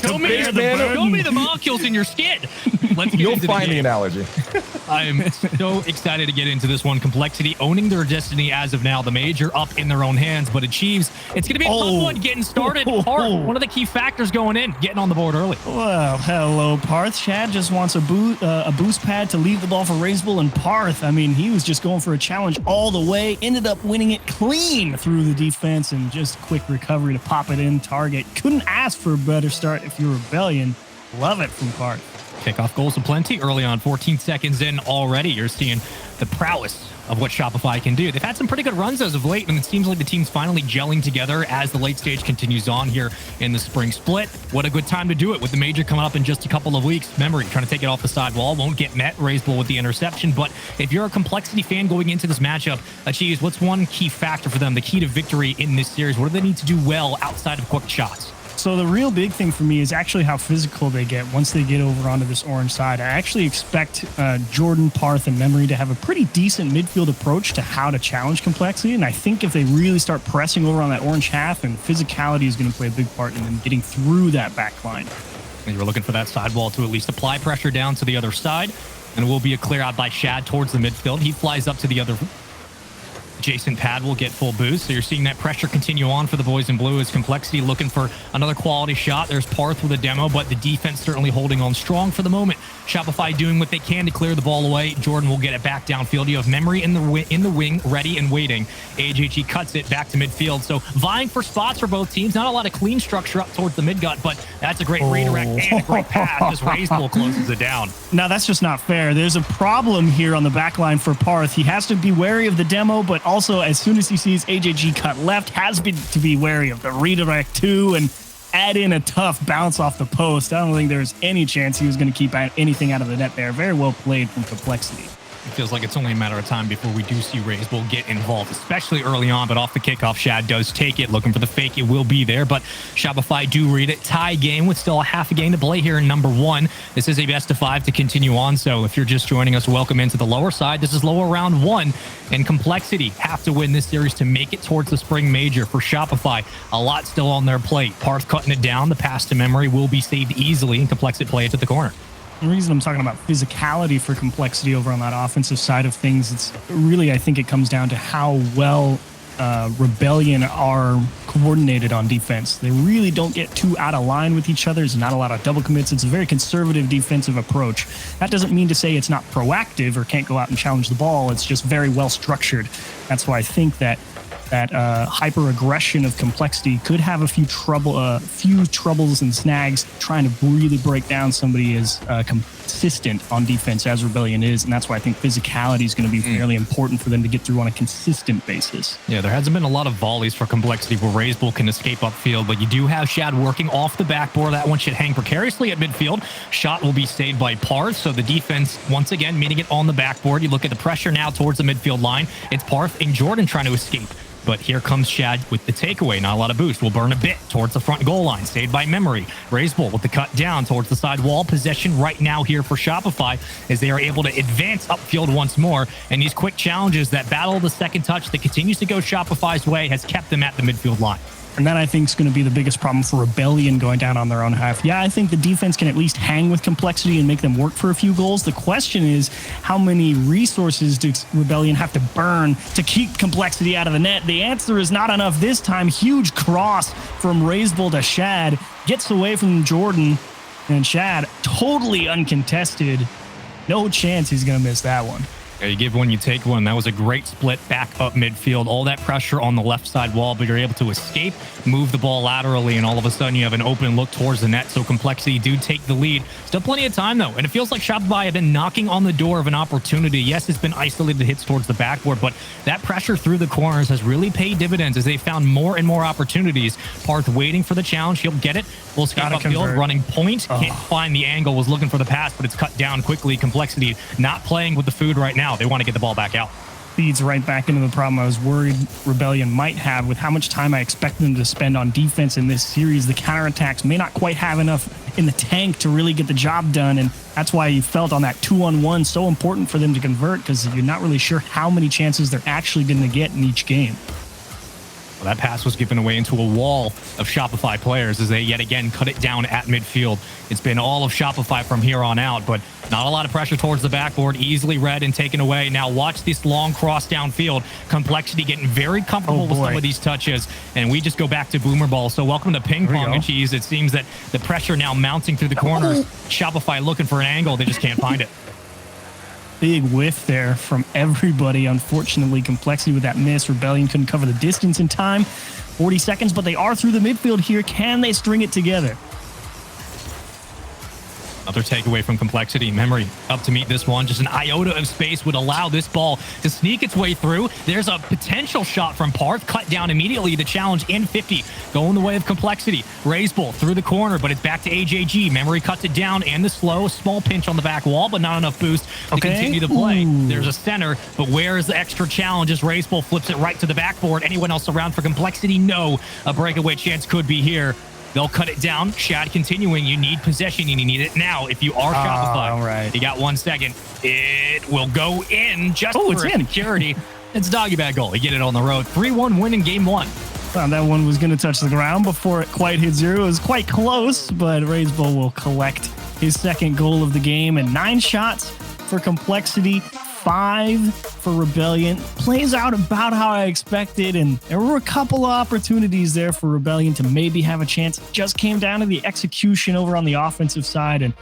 enough to bear the burden. Show me the molecules in your skin. Let's get You'll into find the game. analogy. I'm so excited to get into this one. Complexity owning their destiny as of now. The major up in their own hands, but Achieves, it's going to be a tough one getting started. Parth, one of the key factors going in, getting on the board early. Well, hello, Parth. Shad just wants a boost pad to leave the ball for Raisable, and Parth, I mean, he was just going for a challenge all the way, ended up winning it clean through the defense and just quick recovery to pop it in target. Couldn't ask for a better start if you're Rebellion. Love it from Parth. Kickoff goals aplenty early on, 14 seconds in already. You're seeing the prowess of what Shopify can do. They've had some pretty good runs as of late, and it seems like the team's finally gelling together as the late stage continues on here in the spring split. What a good time to do it with the major coming up in just a couple of weeks. Memory trying to take it off the side wall, won't get met. Raisable with the interception, but if you're a Complexity fan going into this matchup, Achieves, what's one key factor for them, the key to victory in this series? What do they need to do well outside of quick shots? So the real big thing for me is actually how physical they get once they get over onto this orange side. I actually expect Jordan, Parth, and Memory to have a pretty decent midfield approach to how to challenge Complexity. And I think if they really start pressing over on that orange half, and physicality is going to play a big part in them getting through that back line. And you're looking for that sidewall to at least apply pressure down to the other side. And it will be a clear out by Shad towards the midfield. He flies up to the other adjacent pad, will get full boost. So you're seeing that pressure continue on for the boys in blue as Complexity looking for another quality shot. There's Parth with a demo, but the defense certainly holding on strong for the moment. Shopify doing what they can to clear the ball away. Jordan will get it back downfield. You have Memory in the wing, ready and waiting. AJG cuts it back to midfield. So vying for spots for both teams. Not a lot of clean structure up towards the mid gut, but that's a great redirect and a great pass as Raisable closes it down. Now, that's just not fair. There's a problem here on the back line for Parth. He has to be wary of the demo, but also as soon as he sees AJG cut left, has to be wary of the redirect too, and add in a tough bounce off the post. I don't think there's any chance he was going to keep anything out of the net there. Very well played from Complexity. It feels like it's only a matter of time before we do see Raisable get involved, especially early on, but off the kickoff, Shad does take it, looking for the fake. It will be there, but Shopify do read it. Tie game with still a half a game to play here in number one. This is a best of 5 to continue on, so if you're just joining us, welcome into the lower side. This is lower round 1, and Complexity have to win this series to make it towards the spring major. For Shopify, a lot still on their plate. Parth cutting it down. The pass to Memory will be saved easily, and Complexity play it to the corner. The reason I'm talking about physicality for Complexity over on that offensive side of things, it's really, I think it comes down to how well Rebellion are coordinated on defense. They really don't get too out of line with each other. There's not a lot of double commits. It's a very conservative defensive approach. That doesn't mean to say it's not proactive or can't go out and challenge the ball. It's just very well structured. That's why I think that hyper aggression of Complexity could have a few troubles and snags trying to really break down somebody as consistent on defense as Rebellion is, and that's why I think physicality is going to be fairly important for them to get through on a consistent basis. Yeah, there hasn't been a lot of volleys for Complexity where Raisable can escape upfield, but you do have Shad working off the backboard. That one should hang precariously at midfield. Shot will be saved by Parth, so the defense once again meeting it on the backboard. You look at the pressure now towards the midfield line. It's Parth and Jordan trying to escape. But here comes Shad with the takeaway. Not a lot of boost. Will burn a bit towards the front goal line. Saved by Memory. Raisable with the cut down towards the side wall. Possession right now here for Shopify as they are able to advance upfield once more. And these quick challenges, that battle of the second touch that continues to go Shopify's way, has kept them at the midfield line. And that, I think, is going to be the biggest problem for Rebellion going down on their own half. Yeah, I think the defense can at least hang with Complexity and make them work for a few goals. The question is, how many resources does Rebellion have to burn to keep Complexity out of the net? The answer is not enough this time. Huge cross from Raisable to Shad. Gets away from Jordan. And Shad, totally uncontested. No chance he's going to miss that one. Yeah, you give one, you take one. That was a great split back up midfield. All that pressure on the left side wall, but you're able to escape, move the ball laterally, and all of a sudden you have an open look towards the net. So Complexity do take the lead. Still plenty of time, though, and it feels like Shopify have been knocking on the door of an opportunity. Yes, it's been isolated hits towards the backboard, but that pressure through the corners has really paid dividends as they found more and more opportunities. Parth waiting for the challenge. He'll get it. Will escape upfield, running point. Can't find the angle. Was looking for the pass, but it's cut down quickly. Complexity not playing with the food right now. They want to get the ball back out. Feeds right back into the problem I was worried Rebellion might have with how much time I expect them to spend on defense in this series. The counterattacks may not quite have enough in the tank to really get the job done, and that's why you felt on that 2-on-1 so important for them to convert, because you're not really sure how many chances they're actually going to get in each game. That pass was given away into a wall of Shopify players as they yet again cut it down at midfield. It's been all of Shopify from here on out, but not a lot of pressure towards the backboard. Easily read and taken away. Now watch this long cross downfield. Complexity getting very comfortable with some of these touches, and we just go back to boomer ball. So welcome to ping pong, and cheese. It seems that the pressure now mounting through the corners. Shopify looking for an angle. They just can't find it. Big whiff there from everybody. Unfortunately, Complexity with that miss. Rebellion couldn't cover the distance in time. 40 seconds, but they are through the midfield here. Can they string it together? Another takeaway from Complexity. Memory up to meet this one. Just an iota of space would allow this ball to sneak its way through. There's a potential shot from Parth. Cut down immediately. The challenge in 50. Going the way of Complexity. Raise ball through the corner, but it's back to AJG. Memory cuts it down and the slow. Small pinch on the back wall, but not enough boost to continue the play. There's a center, but where is the extra challenge as Raise ball flips it right to the backboard? Anyone else around for Complexity? No. A breakaway chance could be here. They'll cut it down. Shad continuing. You need possession. You need it now. If you are Shopify, all right. You got 1 second. It will go in just for security. It's a doggy bag goal. You get it on the road. 3-1 win in game 1. Thought that one was going to touch the ground before it quite hit zero. It was quite close, but Raiseball will collect his second goal of the game. And 9 shots for Complexity, 5 for Rebellion. Plays out about how I expected, and there were a couple of opportunities there for Rebellion to maybe have a chance. It just came down to the execution over on the offensive side, and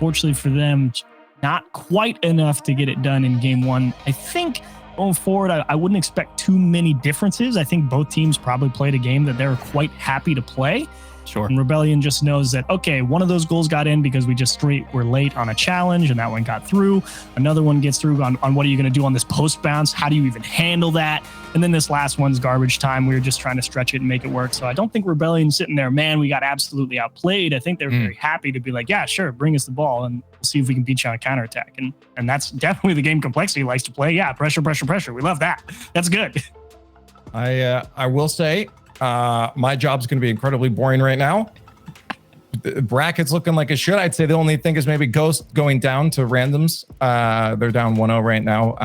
fortunately for them, not quite enough to get it done in game 1. I think going forward, I wouldn't expect too many differences. I think both teams probably played a game that they were quite happy to play. Sure. And Rebellion just knows that, okay, one of those goals got in because we just straight were late on a challenge, and that one got through. Another one gets through on what are you going to do on this post bounce? How do you even handle that? And then this last one's garbage time. We were just trying to stretch it and make it work. So I don't think Rebellion's sitting there, man, we got absolutely outplayed. I think they're very happy to be like, yeah, sure, bring us the ball and we'll see if we can beat you on a counterattack. And that's definitely the game Complexity likes to play. Yeah, pressure, pressure, pressure. We love that. That's good. I will say, my job's going to be incredibly boring right now. The bracket's looking like it should. I'd say the only thing is maybe Ghost going down to Randoms. They're down 1-0 right now.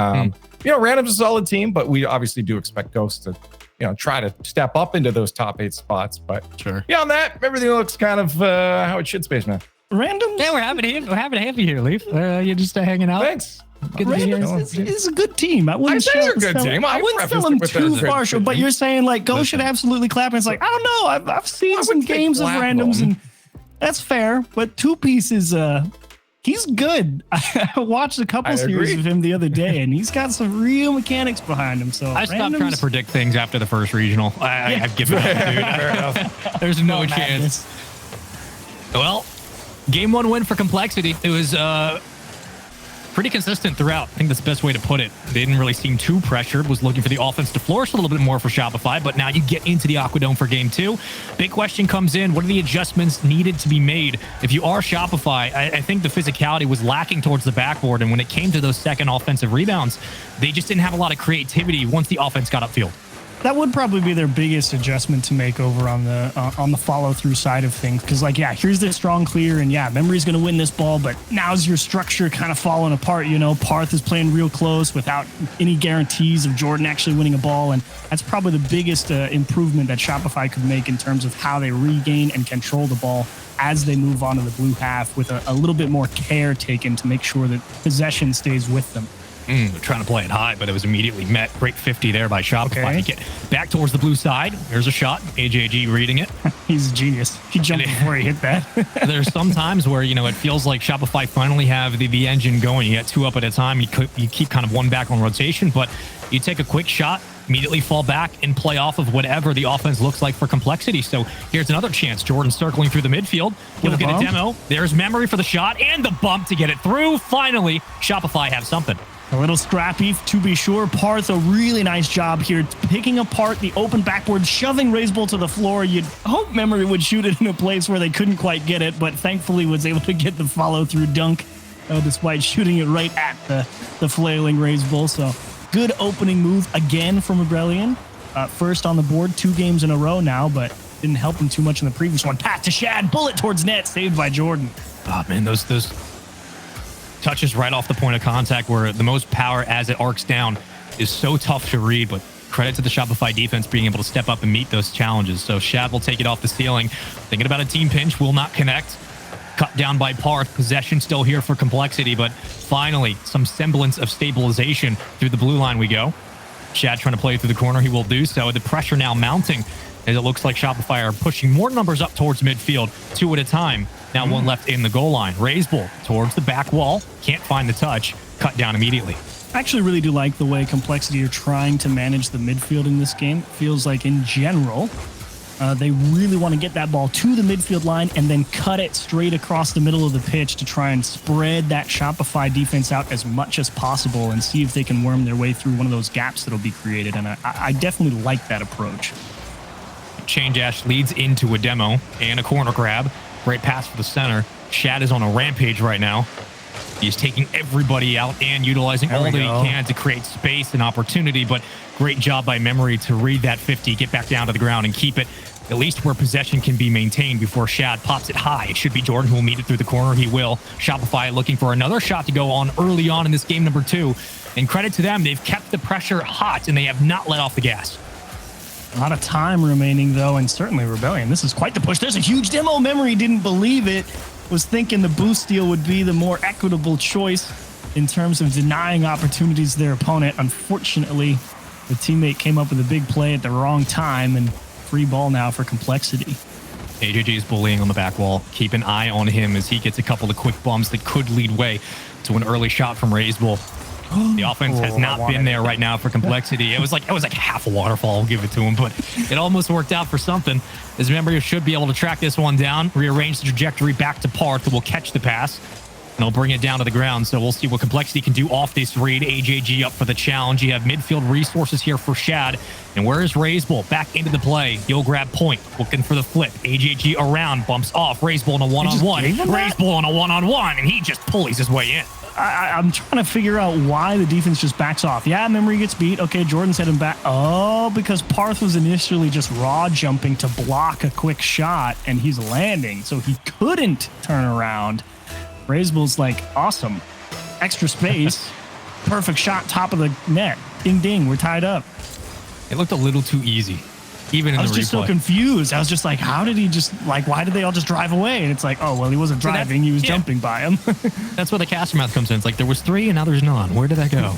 Randoms is a solid team, but we obviously do expect Ghost to, try to step up into those top 8 spots. But beyond that, everything looks kind of how it should, Spaceman. Randoms? Yeah, we're happy to have you here, Leaf. You're just hanging out. Thanks. Randoms is a good team. I wouldn't say they're a good team. I wouldn't sell them too far short, but you're saying like Go should absolutely clap. And it's like, I don't know. I've seen some games of Randoms, and that's fair. But Two Piece is he's good. I watched a couple series of him the other day, and he's got some real mechanics behind him. So I stopped trying to predict things after the first regional. I've given up, dude. Fair enough. There's no chance. Well, game 1 win for Complexity. It was pretty consistent throughout. I think that's the best way to put it. They didn't really seem too pressured. Was looking for the offense to flourish a little bit more for Shopify, but now you get into the Aquadome for game 2. Big question comes in. What are the adjustments needed to be made? If you are Shopify, I think the physicality was lacking towards the backboard, and when it came to those second offensive rebounds, they just didn't have a lot of creativity once the offense got upfield. That would probably be their biggest adjustment to make over on the follow-through side of things. Because, here's this strong clear, and Memory's going to win this ball, but now's your structure kind of falling apart. Parth is playing real close without any guarantees of Jordan actually winning a ball, and that's probably the biggest improvement that Shopify could make in terms of how they regain and control the ball as they move on to the blue half with a little bit more care taken to make sure that possession stays with them. They're trying to play it high, but it was immediately met. Great 50 there by Shopify. Get back towards the blue side. Here's a shot. AJG reading it. He's a genius. He jumped before he hit that. There's some times where, it feels like Shopify finally have the engine going. You get 2 up at a time. You keep kind of 1 back on rotation, but you take a quick shot, immediately fall back and play off of whatever the offense looks like for Complexity. So here's another chance. Jordan circling through the midfield. We'll get a demo. There's Memory for the shot and the bump to get it through. Finally, Shopify have something. A little scrappy, to be sure. Parth, a really nice job here, picking apart the open backboard, shoving Raiseball to the floor. You'd hope Memory would shoot it in a place where they couldn't quite get it, but thankfully was able to get the follow-through dunk, despite shooting it right at the flailing Raiseball. So good opening move again from Rebellion. First on the board, 2 games in a row now, but didn't help him too much in the previous one. Pass to Shad, bullet towards net, saved by Jordan. Oh, man, those touches right off the point of contact where the most power as it arcs down is so tough to read, but credit to the Shopify defense being able to step up and meet those challenges. So Shad will take it off the ceiling. Thinking about a team pinch, will not connect. Cut down by Parth. Possession still here for Complexity, but finally some semblance of stabilization. Through the blue line we go. Shad trying to play through the corner. He will do so. The pressure now mounting as it looks like Shopify are pushing more numbers up towards midfield, 2 at a time. Now one left in the goal line. Raiseball towards the back wall. Can't find the touch. Cut down immediately. I actually really do like the way Complexity are trying to manage the midfield in this game. Feels like in general, they really want to get that ball to the midfield line and then cut it straight across the middle of the pitch to try and spread that Shopify defense out as much as possible and see if they can worm their way through one of those gaps that'll be created. And I definitely like that approach. Chain Dash leads into a demo and a corner grab. Great pass for the center. Shad is on a rampage right now. He's taking everybody out and utilizing all that he can to create space and opportunity, but great job by Memory to read that 50, get back down to the ground and keep it at least where possession can be maintained before Shad pops it high. It should be Jordan who will meet it through the corner. He will. Shopify looking for another shot to go on early on in this game number 2. And credit to them, they've kept the pressure hot and they have not let off the gas. A lot of time remaining, though, and certainly Rebellion. This is quite the push. There's a huge demo. Memory didn't believe it. Was thinking the boost deal would be the more equitable choice in terms of denying opportunities to their opponent. Unfortunately, the teammate came up with a big play at the wrong time, and free ball now for Complexity. AJG is bullying on the back wall. Keep an eye on him as he gets a couple of quick bumps that could lead way to an early shot from Raiseball. The offense has not been there right now for Complexity. It was like half a waterfall, I'll give it to him, but it almost worked out for something. As Memory should be able to track this one down, rearrange the trajectory back to Parth, who will catch the pass, and he'll bring it down to the ground. So we'll see what Complexity can do off this read. AJG up for the challenge. You have midfield resources here for Shad. And where is Raiseball? Back into the play. He'll grab point, looking for the flip. AJG around, bumps off. Raiseball on a one-on-one. Raiseball on a one-on-one, and he just pulleys his way in. I'm trying to figure out why the defense just backs off. Yeah, Memory gets beat. Okay, Jordan's heading back. Oh, because Parth was initially just raw jumping to block a quick shot, and he's landing, so he couldn't turn around. Raiseball's like, awesome. Extra space. Perfect shot, top of the net. Ding, ding, we're tied up. It looked a little too easy, even in the replay. I was just so confused. I was just like, how did he just, like, why did they all just drive away? And it's like, oh, well, he wasn't driving. He was jumping by him. That's where the caster math comes in. It's like, there was 3 and now there's none. Where did that go?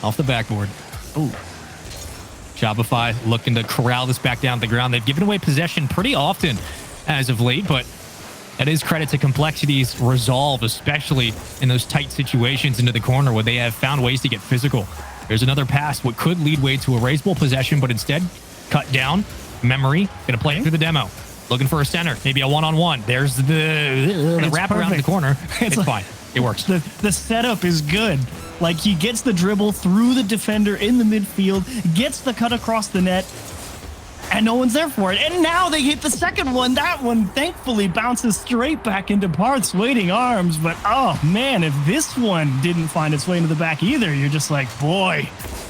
Off the backboard. Ooh. Shopify looking to corral this back down to the ground. They've given away possession pretty often as of late, but that is credit to Complexity's resolve, especially in those tight situations into the corner where they have found ways to get physical. There's another pass, what could lead way to a Raiseball possession, but instead cut down. Memory going to play it through the demo. Looking for a center, maybe a one-on-one. There's the wrap around the corner. It's like, fine. It works. The setup is good. Like, he gets the dribble through the defender in the midfield, gets the cut across the net, and no one's there for it. And now they hit the second one. That one, thankfully, bounces straight back into Parth's waiting arms. But, oh, man, if this one didn't find its way into the back either, you're just like, boy,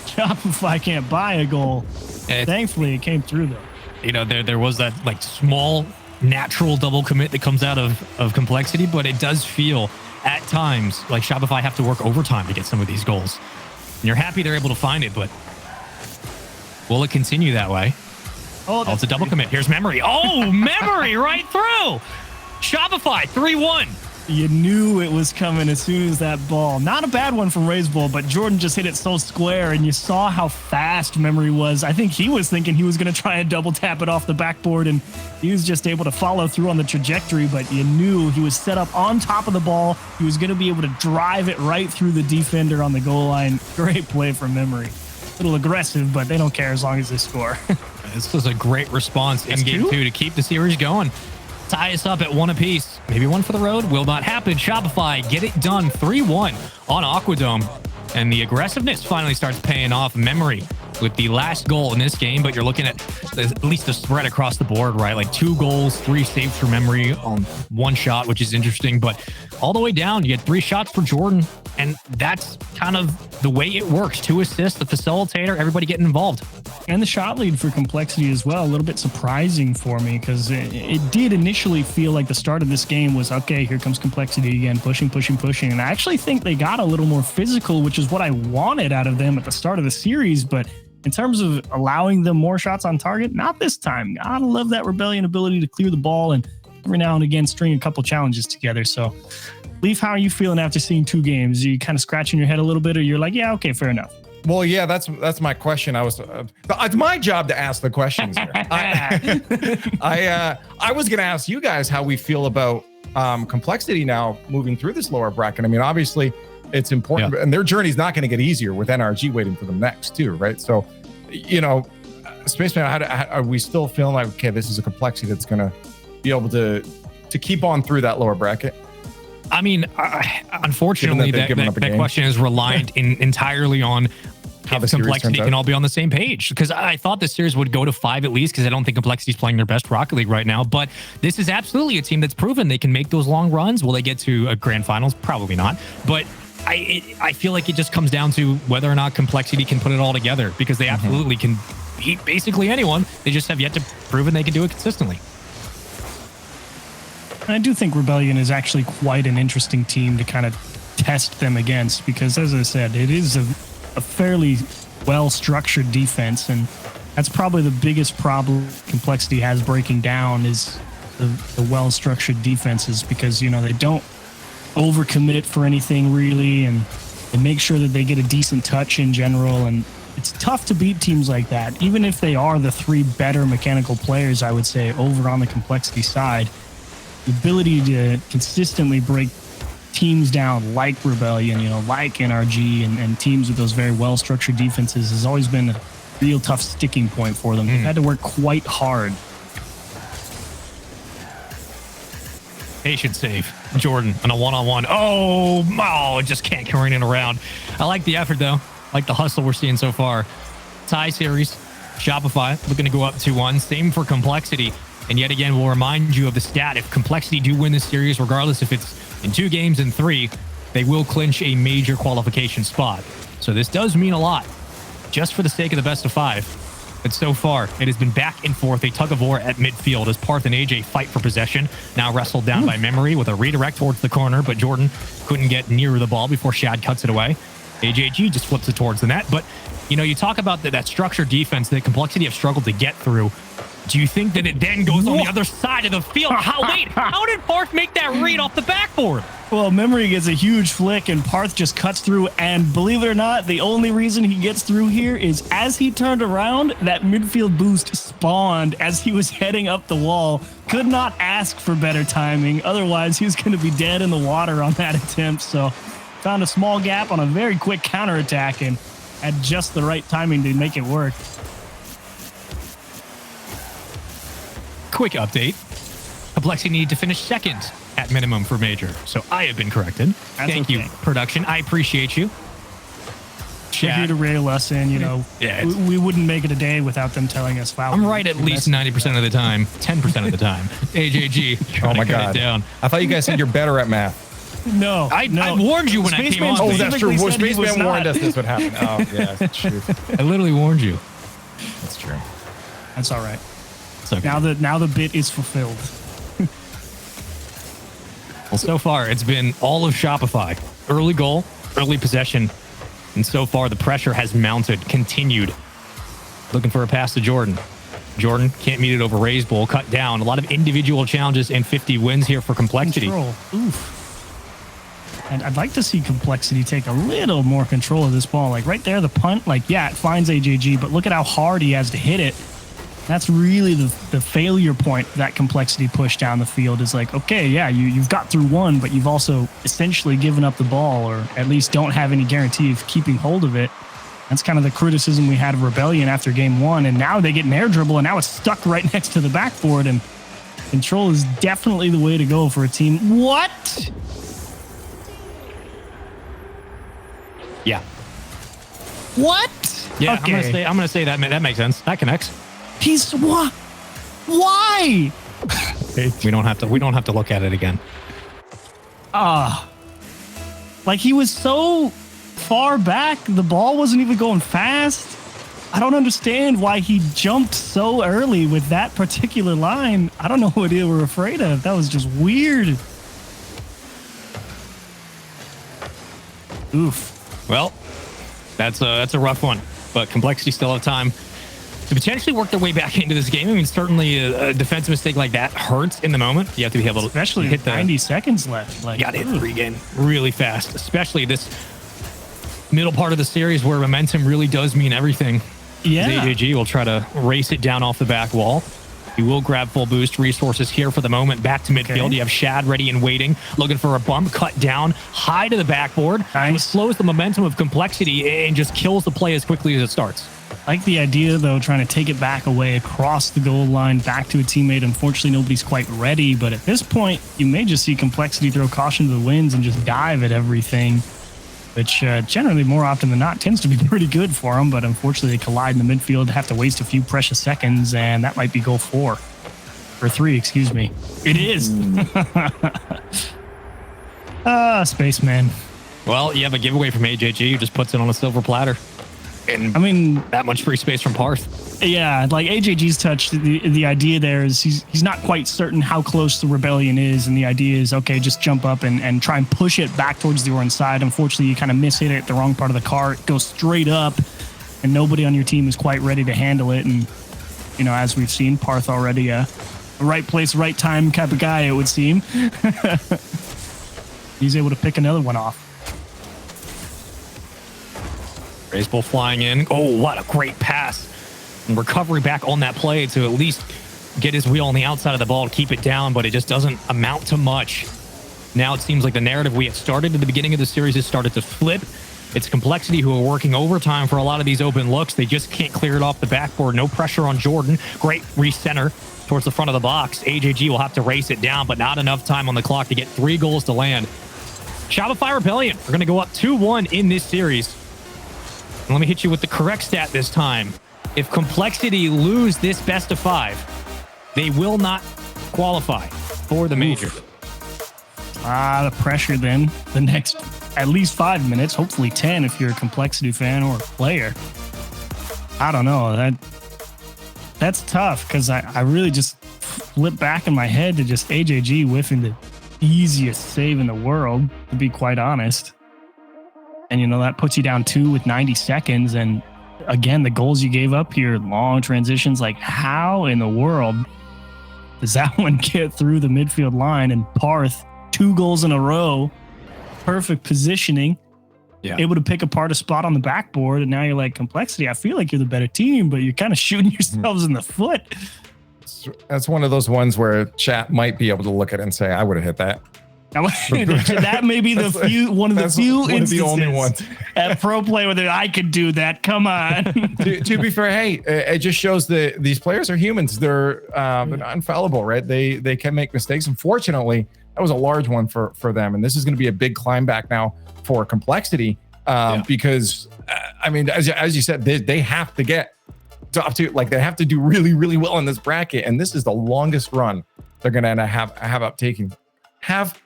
Shopify can't buy a goal. Thankfully, it came through, though. You know, there was that, like, small, natural double commit that comes out of Complexity, but it does feel, at times, like Shopify have to work overtime to get some of these goals. And you're happy they're able to find it, but will it continue that way? Oh, it's a double commit. Here's Memory. Oh, Memory right through. Shopify 3-1. You knew it was coming as soon as that ball. Not a bad one from Raiseball, but Jordan just hit it so square, and you saw how fast Memory was. I think he was thinking he was going to try and double tap it off the backboard, and he was just able to follow through on the trajectory, but you knew he was set up on top of the ball. He was going to be able to drive it right through the defender on the goal line. Great play from Memory. A little aggressive, but they don't care as long as they score. This was a great response in game 2 to keep the series going. Tie us up at 1 apiece. Maybe one for the road. Will not happen. Shopify get it done 3-1 on Aquadome. And the aggressiveness finally starts paying off. Memory with the last goal in this game, but you're looking at least the spread across the board, right? Like 2 goals, 3 saves for Memory on 1 shot, which is interesting. But all the way down, you get 3 shots for Jordan And that's kind of the way it works. 2 assists, the facilitator, everybody getting involved. And the shot lead for Complexity as well, a little bit surprising for me, because it did initially feel like the start of this game was, okay, here comes Complexity again, pushing. And I actually think they got a little more physical, which is what I wanted out of them at the start of the series. But in terms of allowing them more shots on target, not this time. Gotta love that Rebellion ability to clear the ball and every now and again string a couple challenges together. So, Leaf, how are you feeling after seeing 2 games? Are you kind of scratching your head a little bit, or you're like, yeah, okay, fair enough? Well, yeah, that's my question. It's my job to ask the questions here. I was going to ask you guys how we feel about Complexity now moving through this lower bracket. I mean, obviously, it's important, and their journey's not going to get easier with NRG waiting for them next, too, right? So, Spaceman, are we still feeling like, okay, this is a Complexity that's going to be able to keep on through that lower bracket? I mean, unfortunately, that question is reliant entirely on how the Complexity can all be on the same page. Because I thought the series would go to 5 at least, because I don't think Complexity is playing their best Rocket League right now. But this is absolutely a team that's proven they can make those long runs. Will they get to a grand finals? Probably not. But I feel like it just comes down to whether or not Complexity can put it all together, because they absolutely can beat basically anyone. They just have yet to prove they can do it consistently. I do think Rebellion is actually quite an interesting team to kind of test them against, because, as I said, it is a fairly well-structured defense, and that's probably the biggest problem Complexity has breaking down is the well-structured defenses, because, they don't overcommit for anything really, and they make sure that they get a decent touch in general, and it's tough to beat teams like that, even if they are the 3 better mechanical players, I would say, over on the Complexity side. The ability to consistently break teams down like Rebellion, like NRG and teams with those very well-structured defenses has always been a real tough sticking point for them. They've had to work quite hard. Patient save. Jordan on a one-on-one. Oh, just can't carry it around. I like the effort, though. I like the hustle we're seeing so far. Tie series. Shopify looking to go up 2-1. Same for Complexity. And yet again, we'll remind you of the stat. If Complexity do win this series, regardless if it's in 2 games in 3, they will clinch a major qualification spot. So this does mean a lot, just for the sake of the best of 5. But so far, it has been back and forth, a tug of war at midfield as Parth and AJ fight for possession. Now wrestled down by Memory with a redirect towards the corner, but Jordan couldn't get near the ball before Shad cuts it away. AJG just flips it towards the net. But, you talk about that structured defense that Complexity have struggled to get through. Do you think that it then goes on the other side of the field? How did Parth make that read off the backboard? Well, Memory gets a huge flick, and Parth just cuts through, and believe it or not, the only reason he gets through here is as he turned around, that midfield boost spawned as he was heading up the wall. Could not ask for better timing. Otherwise, he was going to be dead in the water on that attempt. So found a small gap on a very quick counterattack and had just the right timing to make it work. Quick update. Complexity need to finish second at minimum for major. So I have been corrected. Thank you, production. I appreciate you. They're here to rail us in, we wouldn't make it a day without them telling us foul. I'm right at least 90% of the time, 10% of the time. AJG. Oh my God. Down. I thought you guys said you're better at math. No. I warned you when I came on. Oh, that's true. Spaceman warned us this would happen. Oh, yeah, that's true. I literally warned you. That's true. That's all right. Okay. Now the bit is fulfilled. Well, so far it's been all of Shopify. Early goal, early possession, and so far the pressure has mounted, continued. Looking for a pass to Jordan. Jordan can't meet it over Ray's ball, cut down. A lot of individual challenges and 50 wins here for Complexity. Control. Oof. And I'd like to see Complexity take a little more control of this ball. Like right there, the punt, it finds AJG, but look at how hard he has to hit it. That's really the failure point that Complexity push down the field is like, okay, yeah, you've got through one, but you've also essentially given up the ball, or at least don't have any guarantee of keeping hold of it. That's kind of the criticism we had of Rebellion after game 1, and now they get an air dribble, and now it's stuck right next to the backboard, and control is definitely the way to go for a team. What? Yeah. What? Yeah, okay. I'm gonna say that makes sense. That connects. He's what? Why? We don't have to look at it again. Like, he was so far back, the ball wasn't even going fast. I don't understand why he jumped so early with that particular line. I don't know what they were afraid of. That was just weird. Oof. Well, that's a rough one, but Complexity still have time to potentially work their way back into this game. I mean, certainly a defensive mistake like that hurts in the moment. You have to be able to especially hit the 90 seconds left. Like, you got to hit the regain really fast, especially this middle part of the series where momentum really does mean everything. Yeah. AJG will try to race it down off the back wall. He will grab full boost resources here for the moment. Back to midfield. Okay. You have Shad ready and waiting, looking for a bump, cut down, high to the backboard. Nice. Slows the momentum of Complexity and just kills the play as quickly as it starts. I like the idea, though, trying to take it back away across the goal line, back to a teammate. Unfortunately, nobody's quite ready. But at this point, you may just see Complexity throw caution to the winds and just dive at everything, which generally, more often than not, tends to be pretty good for them. But unfortunately, they collide in the midfield, have to waste a few precious seconds, and that might be goal 4. Or 3, excuse me. It is. Spaceman. Well, you have a giveaway from AJG who just puts it on a silver platter. And I mean, that much free space from Parth. yeah, like AJG's touch, the idea there is he's not quite certain how close the rebellion is, and the idea is, okay, just jump up and try and push it back towards the orange side. Unfortunately, you kind of miss hit it at the wrong part of the car. It goes straight up, and nobody on your team is quite ready to handle it. And, you know, as we've seen, Parth already right place, right time type of guy, it would seem. He's able to pick another one off. Baseball flying in. Oh, what a great pass. And recovery back on that play to at least get his wheel on the outside of the ball to keep it down, but it just doesn't amount to much. Now it seems like the narrative we had started at the beginning of the series has started to flip. It's Complexity who are working overtime for a lot of these open looks. They just can't clear it off the backboard. No pressure on Jordan. Great recenter towards the front of the box. AJG will have to race it down, but not enough time on the clock to get 3 goals to land. Shopify Rebellion are going to go up 2-1 in this series. And let me hit you with the correct stat this time. If Complexity lose this best of 5, they will not qualify for the major. A lot of pressure then. The next at least 5 minutes, hopefully 10 if you're a Complexity fan or a player. I don't know. That's tough because I really just flip back in my head to just AJG whiffing the easiest save in the world, to be quite honest. And, you know, that puts you down 2 with 90 seconds. And again, the goals you gave up here, long transitions, like how in the world does that one get through the midfield line? And Parth, 2 goals in a row, perfect positioning, able to pick apart a spot on the backboard. And now you're like, Complexity, I feel like you're the better team, but you're kind of shooting yourselves in the foot. That's one of those ones where chat might be able to look at it and say, I would have hit that. That may be one of the few instances the only ones at pro play where I could do that. Come on. to be fair, hey, it just shows that these players are humans. They're not infallible, right? They can make mistakes. Unfortunately, that was a large one for them, and this is going to be a big climb back now for Complexity because I mean, as you said, they have to get top 2. Like, they have to do really, really well in this bracket, and this is the longest run they're going to have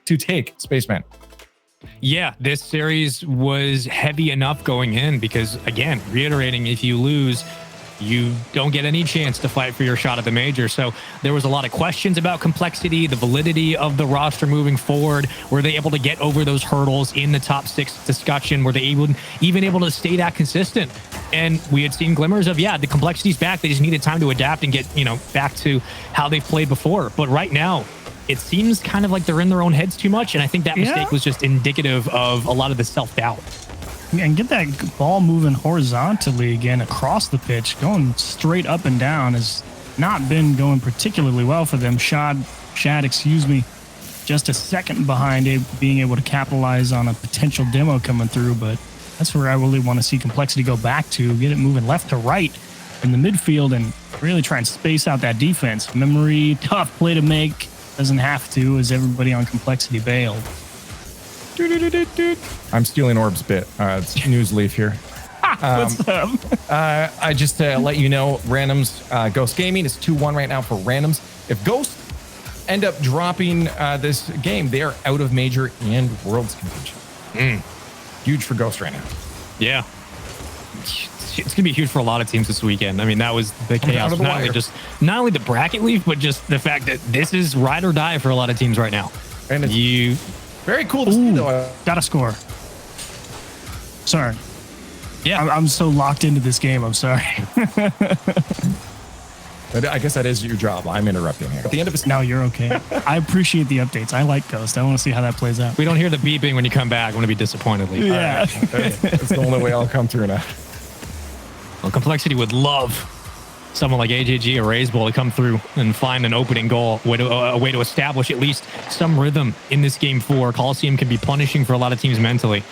to take Spaceman. Yeah, this series was heavy enough going in because, again, reiterating, if you lose, you don't get any chance to fight for your shot at the major. So there was a lot of questions about Complexity, the validity of the roster moving forward. Were they able to get over those hurdles in the top 6 discussion? Were they even able to stay that consistent? And we had seen glimmers of, the Complexity's back. They just needed time to adapt and get, back to how they've played before. But right now, it seems kind of like they're in their own heads too much. And I think that mistake was just indicative of a lot of the self-doubt. And get that ball moving horizontally again across the pitch, going straight up and down has not been going particularly well for them. Shad, just a second behind being able to capitalize on a potential demo coming through. But that's where I really want to see Complexity go back to, get it moving left to right in the midfield and really try and space out that defense. Memory, tough play to make. Doesn't have to, as everybody on Complexity bailed. I'm stealing Orb's bit. It's news leaf here. What's up? I just let you know, randoms, Ghost Gaming is 2-1 right now for randoms. If Ghost end up dropping this game, they are out of major and worlds contention. Huge for Ghost right now. Yeah. It's going to be huge for a lot of teams this weekend. I mean, that was the chaos. Not only the bracket leave, but just the fact that this is ride or die for a lot of teams right now. And it's very cool to see, though. Gotta score. Sorry. Yeah. I'm so locked into this game. I'm sorry. I guess that is your job. I'm interrupting here. At the end of this, No, you're okay. I appreciate the updates. I like Ghost. I want to see how that plays out. We don't hear the beeping when you come back. I'm going to be disappointed. Yeah. it's the only way I'll come through now. Well, Complexity would love someone like AJG or Raiseball to come through and find an opening goal, a way to establish at least some rhythm in this game 4. Coliseum can be punishing for a lot of teams mentally.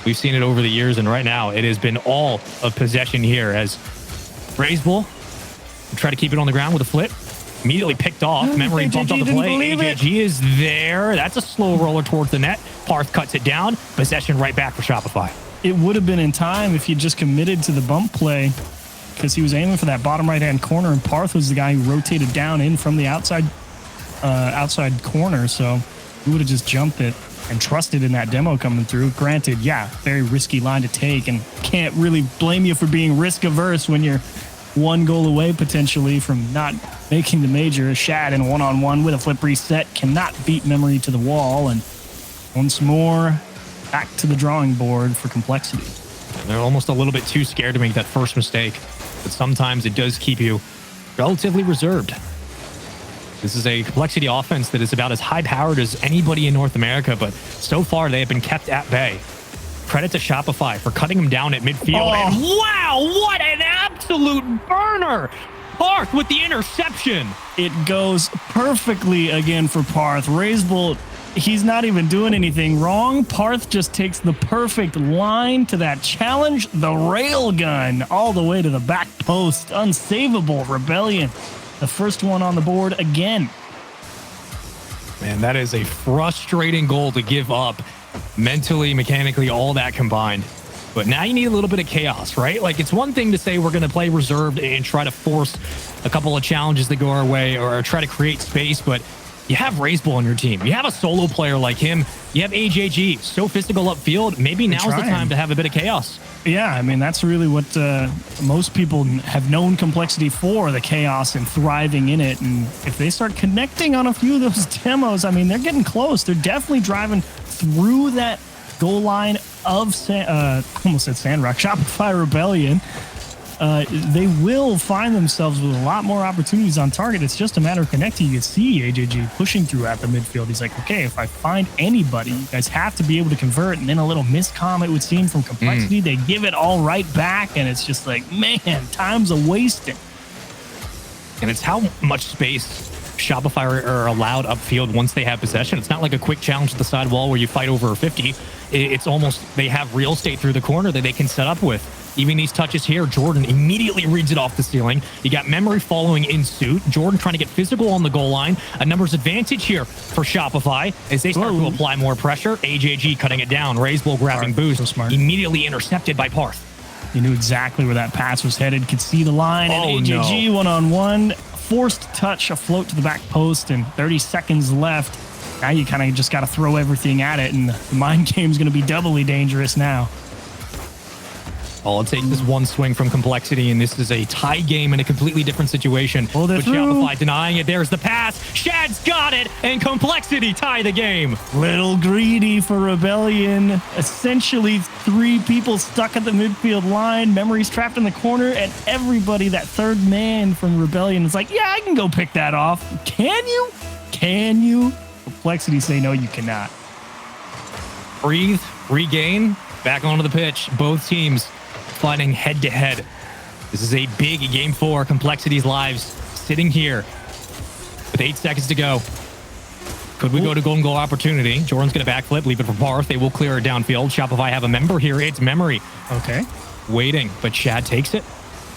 We've seen it over the years, and right now it has been all of possession here as Raiseball try to keep it on the ground with a flip. Immediately picked off. Memory bumped on the play. AJG is there. That's a slow roller towards the net. Parth cuts it down. Possession right back for Shopify. It would have been in time if he just committed to the bump play, because he was aiming for that bottom right-hand corner, and Parth was the guy who rotated down in from the outside corner. So he would have just jumped it and trusted in that demo coming through. Granted, yeah, very risky line to take, and can't really blame you for being risk averse when you're one goal away potentially from not making the major. Shad in one-on-one with a flip reset cannot beat Memory to the wall, and once more back to the drawing board for Complexity. And they're almost a little bit too scared to make that first mistake, but sometimes it does keep you relatively reserved. This is a Complexity offense that is about as high-powered as anybody in North America, but so far they have been kept at bay. Credit to Shopify for cutting them down at midfield. And wow, what an absolute burner! Parth with the interception. It goes perfectly again for Parth. Raiseball, he's not even doing anything wrong. Parth just takes the perfect line to that challenge. The rail gun all the way to the back post. Unsavable Rebellion. The first one on the board again. Man, that is a frustrating goal to give up. Mentally, mechanically, all that combined. But now you need a little bit of chaos, right? Like, it's one thing to say we're going to play reserved and try to force a couple of challenges that go our way or try to create space, but you have Raiseball on your team. You have a solo player like him. You have AJG, so physical upfield. Maybe now's the time to have a bit of chaos. Yeah, I mean, that's really what most people have known Complexity for, the chaos and thriving in it. And if they start connecting on a few of those demos, I mean, they're getting close. They're definitely driving through that goal line of, almost said Sandrock, Shopify Rebellion. They will find themselves with a lot more opportunities on target. It's just a matter of connecting. You can see AJG pushing through at the midfield. He's like, okay, if I find anybody, you guys have to be able to convert. And then a little miscomm, it would seem, from Complexity. They give it all right back, and it's just like, man, time's a wasting. And it's how much space Shopify are allowed upfield once they have possession. It's not like a quick challenge at the side wall where you fight over a 50. It's almost, they have real estate through the corner that they can set up with. Even these touches here, Jordan immediately reads it off the ceiling. You got Memory following in suit. Jordan trying to get physical on the goal line. A numbers advantage here for Shopify as they start to apply more pressure. AJG cutting it down. Raiseball grabbing boost. So smart. Immediately intercepted by Parth. He knew exactly where that pass was headed. Could see the line. And AJG one-on-one. Forced touch, a float to the back post, and 30 seconds left. Now you kind of just got to throw everything at it, and the mind game's going to be doubly dangerous now. All it takes is one swing from Complexity, and this is a tie game in a completely different situation. But Shopify denying it. There's the pass. Shad's got it, and Complexity tie the game. Little greedy for Rebellion. Essentially, 3 people stuck at the midfield line. Memory's trapped in the corner, and everybody, that third man from Rebellion, is like, yeah, I can go pick that off. Can you? Can you? Complexity say, no, you cannot. Breathe, regain, back onto the pitch. Both teams fighting head-to-head. This is a big game 4. Complexity's lives sitting here with 8 seconds to go. Could we go to golden goal opportunity? Jordan's going to backflip, leave it for Parth. They will clear it downfield. Shopify have a member here. It's Memory. Okay. Waiting, but Shad takes it.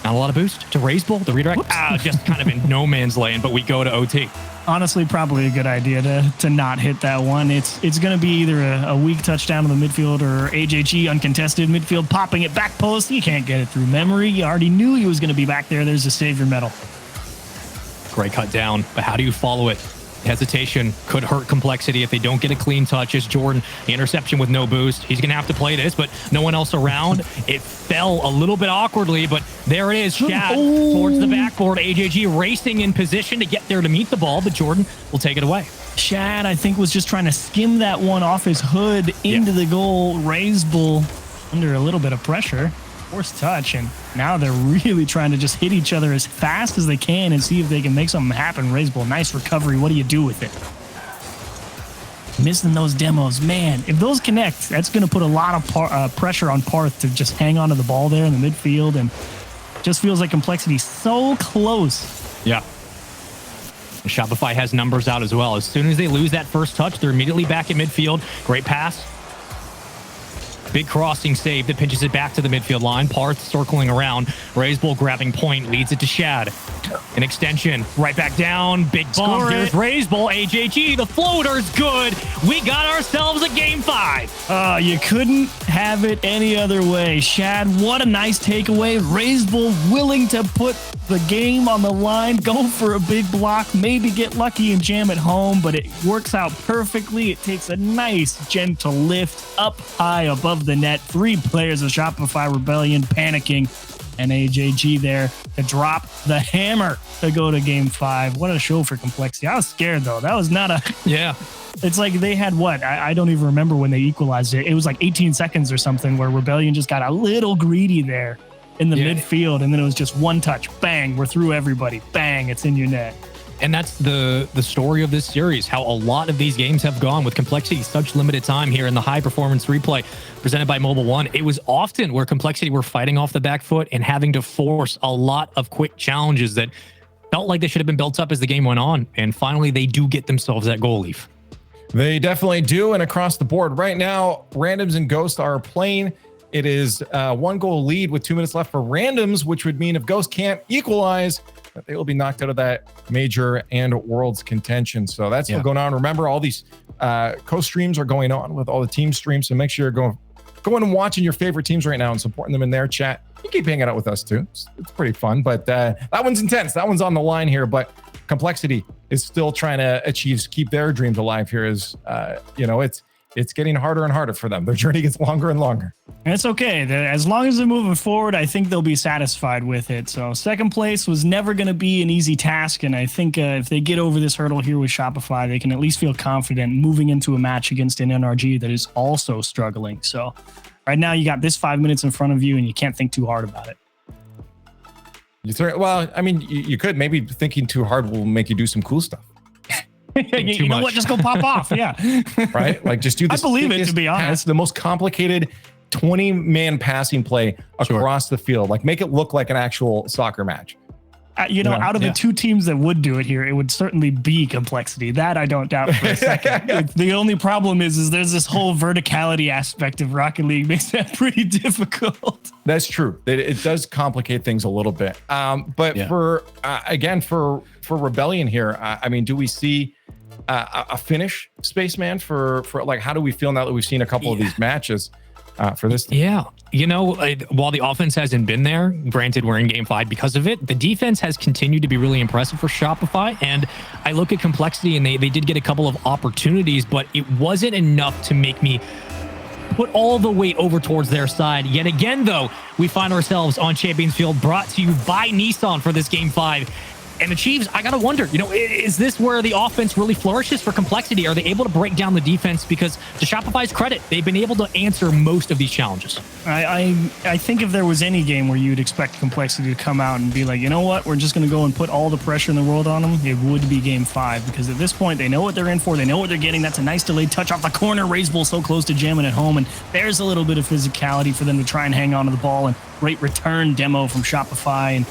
Not a lot of boost to Raiseball. The redirect, just kind of in no man's land, but we go to OT. Honestly, probably a good idea to not hit that one. It's going to be either a weak touchdown to the midfield or AJG uncontested midfield popping it back post. You can't get it through Memory. You already knew he was going to be back there. There's a savior medal. Great cut down, but how do you follow it? Hesitation could hurt Complexity if they don't get a clean touch. As Jordan, the interception with no boost. He's going to have to play this, but no one else around. It fell a little bit awkwardly, but there it is. Shad towards the backboard. AJG racing in position to get there to meet the ball, but Jordan will take it away. Shad, I think, was just trying to skim that one off his hood into the goal. Raised Bull under a little bit of pressure. Forced touch, and now they're really trying to just hit each other as fast as they can and see if they can make something happen. Raised Bull, nice recovery. What do you do with it? Missing those demos. Man, if those connect, that's going to put a lot of pressure on Parth to just hang on to the ball there in the midfield, and just feels like Complexity so close. Yeah. Shopify has numbers out as well. As soon as they lose that first touch, they're immediately back in midfield. Great pass. Big crossing save that pinches it back to the midfield line. Parth circling around. Raised Bull grabbing point, leads it to Shad. An extension, right back down. Big bomb. There's Raised Bull. AJG, the floater's good. We got ourselves a game 5. You couldn't have it any other way. Shad, what a nice takeaway. Raised Bull willing to put the game on the line, go for a big block, maybe get lucky and jam it home, but it works out perfectly. It takes a nice, gentle lift up high above the net. 3 players of Shopify Rebellion panicking, and AJG there to drop the hammer to go to game 5. What a show for Complexity. I was scared, though. That was not a... Yeah. It's like they had what? I don't even remember when they equalized it. It was like 18 seconds or something where Rebellion just got a little greedy there in the midfield, and then it was just one touch. Bang, we're through everybody. Bang, it's in your net. And that's the story of this series, how a lot of these games have gone with Complexity. Such limited time here in the high performance replay presented by Mobile One. It was often where Complexity were fighting off the back foot and having to force a lot of quick challenges that felt like they should have been built up as the game went on. And finally, they do get themselves that goal leaf. They definitely do. And across the board right now, Randoms and Ghost are playing. It is 1 goal lead with 2 minutes left for Randoms, which would mean if Ghost can't equalize, that they will be knocked out of that major and world's contention. So that's still going on. Remember, all these co-streams are going on with all the team streams. So make sure you're going and watching your favorite teams right now and supporting them in their chat. You keep hanging out with us too. It's pretty fun, but that one's intense. That one's on the line here, but Complexity is still trying to keep their dreams alive here. It's getting harder and harder for them. Their journey gets longer and longer. And it's okay. As long as they're moving forward, I think they'll be satisfied with it. So second place was never going to be an easy task. And I think if they get over this hurdle here with Shopify, they can at least feel confident moving into a match against an NRG that is also struggling. So right now you got this 5 minutes in front of you and you can't think too hard about it. Well, I mean, you could. Maybe thinking too hard will make you do some cool stuff. You know what? Just go pop off. Yeah. Right? Like just do this. I believe it, to be honest. The most complicated 20-man passing play across the field. Like make it look like an actual soccer match. Out of the 2 teams that would do it here, it would certainly be Complexity. That I don't doubt for a second. The only problem is there's this whole verticality aspect of Rocket League makes that pretty difficult. That's true. It does complicate things a little bit. For Rebellion here, I mean, do we see a finish, Spaceman, for like, how do we feel now that we've seen a couple of these matches for this team? Yeah. While the offense hasn't been there, granted we're in game 5 because of it, the defense has continued to be really impressive for Shopify. And I look at Complexity and they did get a couple of opportunities, but it wasn't enough to make me put all the weight over towards their side. Yet again, though, we find ourselves on Champions Field, brought to you by Nissan for this game 5. And the Chiefs, I got to wonder, is this where the offense really flourishes for Complexity? Are they able to break down the defense? Because to Shopify's credit, they've been able to answer most of these challenges. I think if there was any game where you'd expect Complexity to come out and be like, you know what, we're just going to go and put all the pressure in the world on them, it would be game 5. Because at this point, they know what they're in for. They know what they're getting. That's a nice delayed touch off the corner. Raised Bull so close to jamming at home. And there's a little bit of physicality for them to try and hang on to the ball. And great return demo from Shopify. And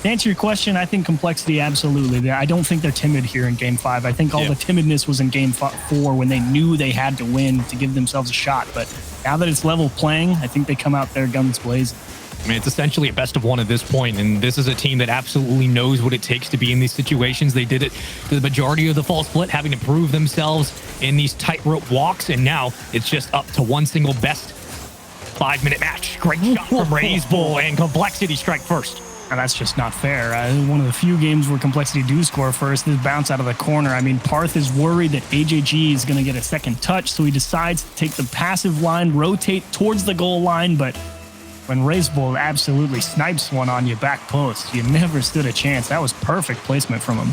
to answer your question, I think Complexity, absolutely. I don't think they're timid here in game 5. I think all the timidness was in game 4 when they knew they had to win to give themselves a shot. But now that it's level playing, I think they come out there guns blazing. I mean, it's essentially a best of 1 at this point, and this is a team that absolutely knows what it takes to be in these situations. They did it the majority of the fall split, having to prove themselves in these tightrope walks, and now it's just up to one single best 5-minute match. Great shot from Raised Bull, and Complexity strike first. And that's just not fair. One of the few games where Complexity do score first, this bounce out of the corner. I mean, Parth is worried that AJG is going to get a second touch, so he decides to take the passive line, rotate towards the goal line, but when Racebull absolutely snipes one on you back post, you never stood a chance. That was perfect placement from him.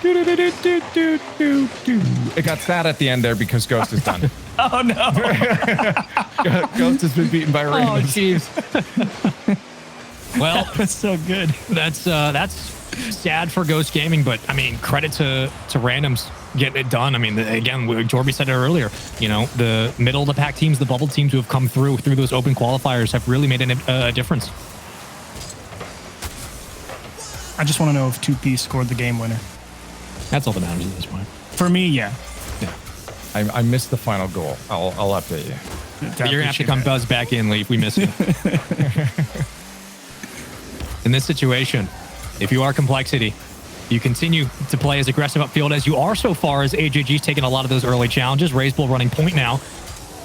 It got sad at the end there because Ghost is done. Oh, no. Ghost has been beaten by Rainbow. Oh, jeez. Well, That's so good. that's sad for Ghost Gaming, but I mean, credit to Randoms getting it done. I mean, again, Jorby said it earlier. You know, the middle of the pack teams, the bubble teams who have come through those open qualifiers have really made a difference. I just want to know if 2P scored the game winner. That's all that matters at this point. For me, yeah. Yeah. I missed the final goal. I'll update you. You're gonna have to come buzz back in, Lee, if we miss you. In this situation, if you are Complexity, you continue to play as aggressive upfield as you are so far, as AJG's taking a lot of those early challenges. Racebull running point now.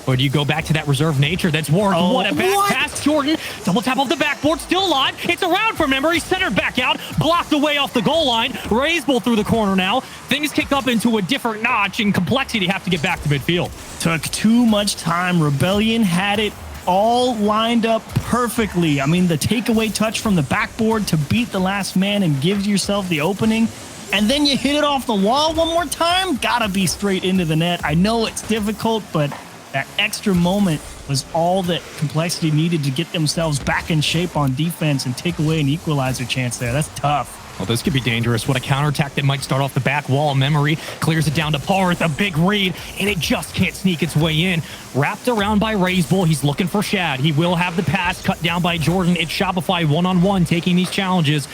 Or do you go back to that reserve nature that's worked? Oh, what a back what? pass, Jordan. Double tap off the backboard, still alive. It's around for memory. Centered back out, blocked away off the goal line. Racebull through the corner now. Things kick up into a different notch, and Complexity have to get back to midfield. Took too much time. Rebellion had it all lined up perfectly. I mean, the takeaway touch from the backboard to beat the last man and gives yourself the opening. And then you hit it off the wall one more time. Gotta be straight into the net. I know it's difficult, but that extra moment was all that Complexity needed to get themselves back in shape on defense and take away an equalizer chance there. That's tough. Well, this could be dangerous. What a counterattack that might start off the back wall. Memory clears it down to Parth, a big read, and it just can't sneak its way in. Wrapped around by Racebull, he's looking for Shad. He will have the pass cut down by Jordan. It's Shopify one-on-one taking these challenges.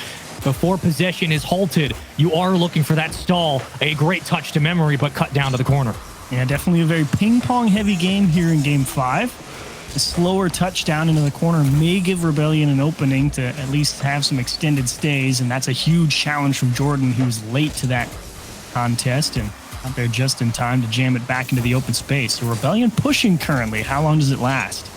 Before possession is halted, you are looking for that stall. A great touch to Memory, but cut down to the corner. Yeah, definitely a very ping-pong heavy game here in Game 5. A slower touchdown into the corner may give Rebellion an opening to at least have some extended stays, and that's a huge challenge from Jordan, who was late to that contest and out there just in time to jam it back into the open space. So Rebellion pushing currently. How long does it last?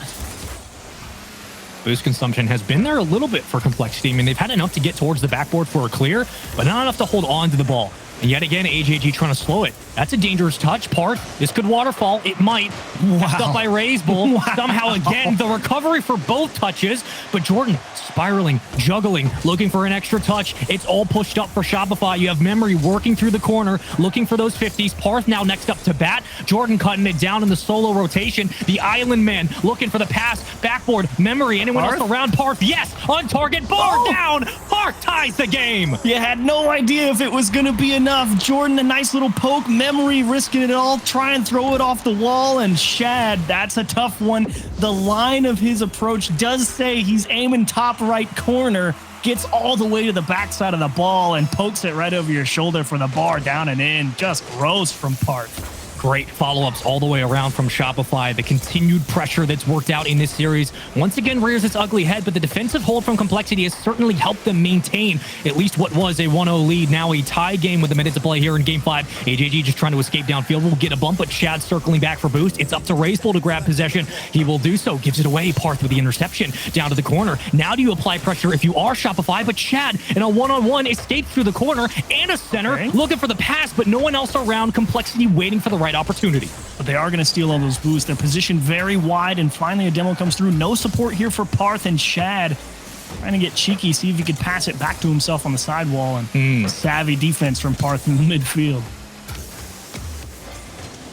Boost consumption has been there a little bit for Complexity. I mean, they've had enough to get towards the backboard for a clear, but not enough to hold on to the ball. And yet again, AJG trying to slow it. That's a dangerous touch. Parth, this could waterfall. It might. Passed up by Racebull. Wow. Somehow again, the recovery for both touches. But Jordan spiraling, juggling, looking for an extra touch. It's all pushed up for Shopify. You have Memory working through the corner, looking for those 50s. Parth now next up to bat. Jordan cutting it down in the solo rotation. The Island Man looking for the pass. Backboard, Memory. Anyone Parth? else around Parth? Yes, on target. Bar down. Parth ties the game. You had no idea if it was going to be enough. Jordan, a nice little poke. Memory risking it all. Try and throw it off the wall. And Shad, that's a tough one. The line of his approach does say he's aiming top right corner. Gets all the way to the backside of the ball and pokes it right over your shoulder for the bar down and in. Just gross from Parth. Great follow-ups all the way around from Shopify. The continued pressure that's worked out in this series once again rears its ugly head, but the defensive hold from Complexity has certainly helped them maintain at least what was a 1-0 lead. Now a tie game with a minute to play here in Game 5. AJG just trying to escape downfield. Will get a bump, but Shad circling back for boost. It's up to Racebull to grab possession. He will do so. Gives it away. Parth with the interception down to the corner. Now do you apply pressure if you are Shopify, but Shad in a one-on-one escapes through the corner and a center. Okay. Looking for the pass, but no one else around. Complexity waiting for the right opportunity. But they are going to steal all those boosts. They're positioned very wide, and finally a demo comes through. No support here for Parth, and Shad trying to get cheeky, see if he could pass it back to himself on the sidewall, and savvy defense from Parth in the midfield.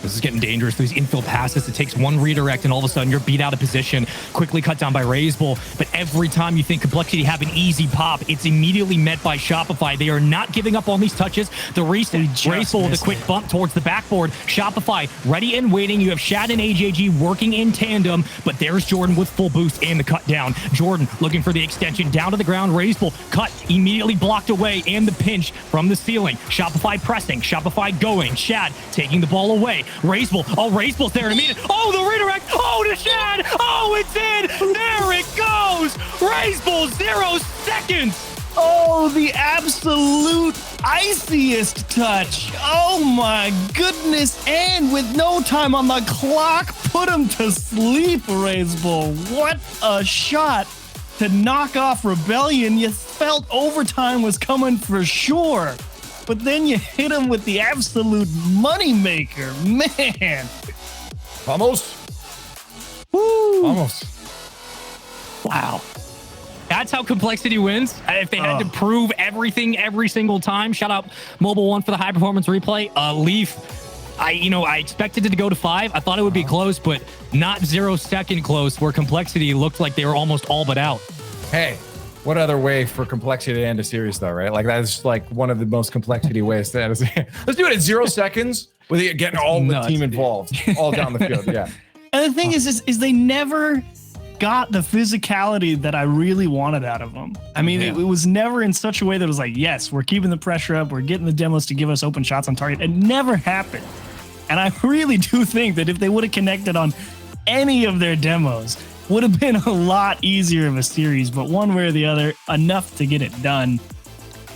This is getting dangerous. These infield passes, it takes one redirect, and all of a sudden you're beat out of position. Quickly cut down by Racebull. But every time you think Complexity have an easy pop, it's immediately met by Shopify. They are not giving up on these touches. The reset, Racebull with a quick bump towards the backboard. Shopify ready and waiting. You have Shad and AJG working in tandem, but there's Jordan with full boost and the cut down. Jordan looking for the extension down to the ground. Racebull cut, immediately blocked away, and the pinch from the ceiling. Shopify pressing, Shopify going. Shad taking the ball away. Racebull. Oh, Racebull's there in a minute. Oh, the redirect. Oh, to Shad. Oh, it's in. There it goes. Racebull, 0 seconds. Oh, the absolute iciest touch. Oh, my goodness. And with no time on the clock, put him to sleep, Racebull. What a shot. to knock off Rebellion. You felt overtime was coming for sure. But then you hit him with the absolute moneymaker. Man. Almost. Woo. Almost. Wow. That's how Complexity wins. If they had to prove everything every single time. Shout out Mobile One for the high performance replay. Leaf, I expected it to go to 5. I thought it would be close, but not 0 second close where Complexity looked like they were almost all but out. Hey, what other way for Complexity to end a series though, right? Like that's like one of the most Complexity ways to end a series. Let's do it at 0 seconds with it getting all the team involved all down the field. Yeah. And the thing is they never got the physicality that I really wanted out of them. I mean, it was never in such a way that it was like, yes, we're keeping the pressure up. We're getting the demos to give us open shots on target. It never happened. And I really do think that if they would have connected on any of their demos, would have been a lot easier of a series, but one way or the other, enough to get it done.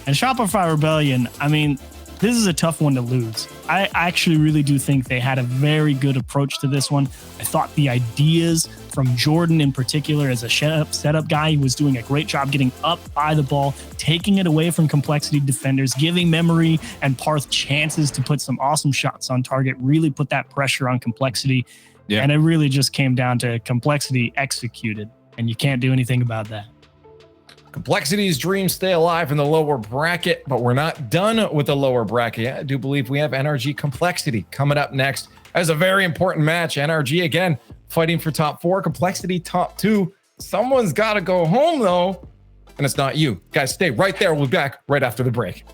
And Shopify Rebellion, I mean, this is a tough one to lose. I actually really do think they had a very good approach to this one. I thought the ideas from Jordan in particular as a setup guy, he was doing a great job getting up by the ball, taking it away from Complexity defenders, giving Memory and Parth chances to put some awesome shots on target, really put that pressure on Complexity. Yeah. And it really just came down to Complexity executed, and you can't do anything about that. Complexity's dreams stay alive in the lower bracket, but we're not done with the lower bracket. I do believe we have NRG Complexity coming up next. As a very important match. NRG again fighting for top 4, Complexity top 2. Someone's got to go home though, and it's not you. Guys, stay right there. We'll be back right after the break.